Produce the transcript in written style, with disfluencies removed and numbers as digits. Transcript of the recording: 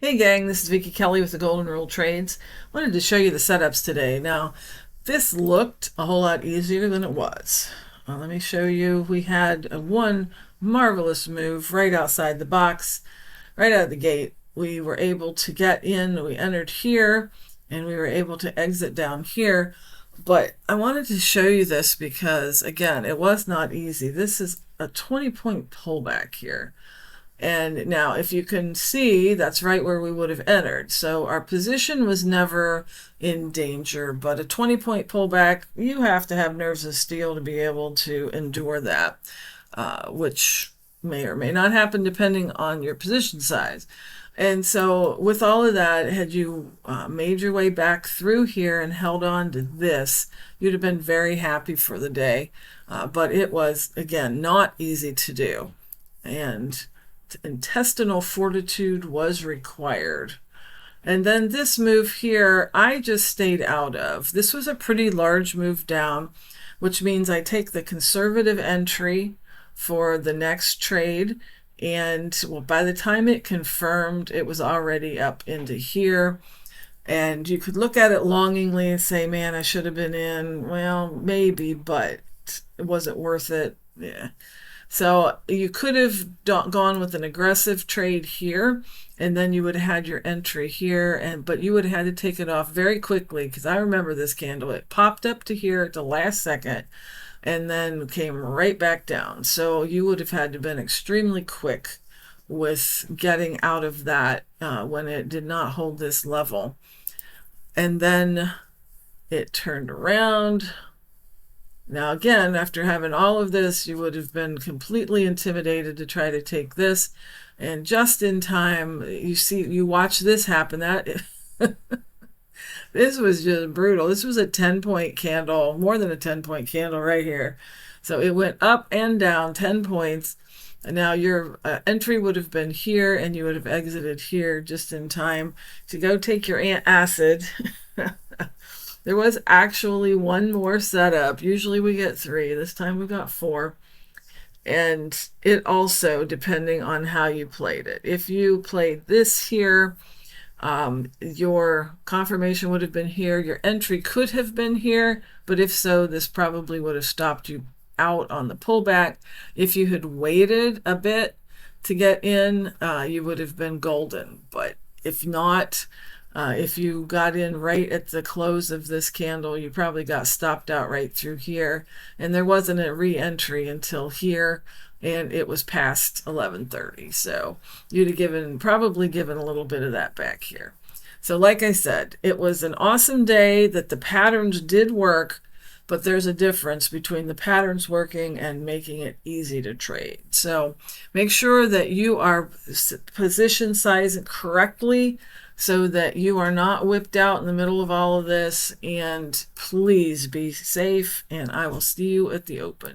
Hey gang, this is Vicky Kelly with the Golden Rule Trades. Wanted to show you the setups today. Now, this looked a whole lot easier than it was. Let me show you. We had one marvelous move right outside the box, right out of the gate. We were able to get in, we entered here, and we were able to exit down here. But I wanted to show you this because, again, it was not easy. This is a 20-point pullback here. And now, if you can see, that's right where we would have entered. So our position was never in danger, but a 20-point pullback, you have to have nerves of steel to be able to endure that, which may or may not happen depending on your position size. And so with all of that, had you made your way back through here and held on to this, you'd have been very happy for the day. But it was, again, not easy to do. And intestinal fortitude was required. And then this move here, I just stayed out of. This was a pretty large move down, which means I take the conservative entry for the next trade. And well, by the time it confirmed, it was already up into here. And you could look at it longingly and say, man, I should have been in. Well, maybe, but it wasn't worth it. Yeah. So you could have gone with an aggressive trade here, and then you would have had your entry here, but you would have had to take it off very quickly, because I remember this candle. It popped up to here at the last second and then came right back down. So you would have had to have been extremely quick with getting out of that when it did not hold this level. And then it turned around. Now, again, after having all of this, you would have been completely intimidated to try to take this. And just in time, you watch this happen. This was just brutal. This was a 10-point candle, more than a 10-point candle right here. So it went up and down 10 points. And now your entry would have been here, and you would have exited here just in time to go take your acid. There was actually one more setup. Usually we get 3. This time we got 4. And it also, depending on how you played it. If you played this here, your confirmation would have been here. Your entry could have been here, but if so, this probably would have stopped you out on the pullback. If you had waited a bit to get in, you would have been golden. But if not, if you got in right at the close of this candle, you probably got stopped out right through here. And there wasn't a re-entry until here, and it was past 11:30. So you'd have probably given a little bit of that back here. So like I said, it was an awesome day that the patterns did work, but there's a difference between the patterns working and making it easy to trade. So make sure that you are position sizing correctly so that you are not whipped out in the middle of all of this. And please be safe, and I will see you at the open.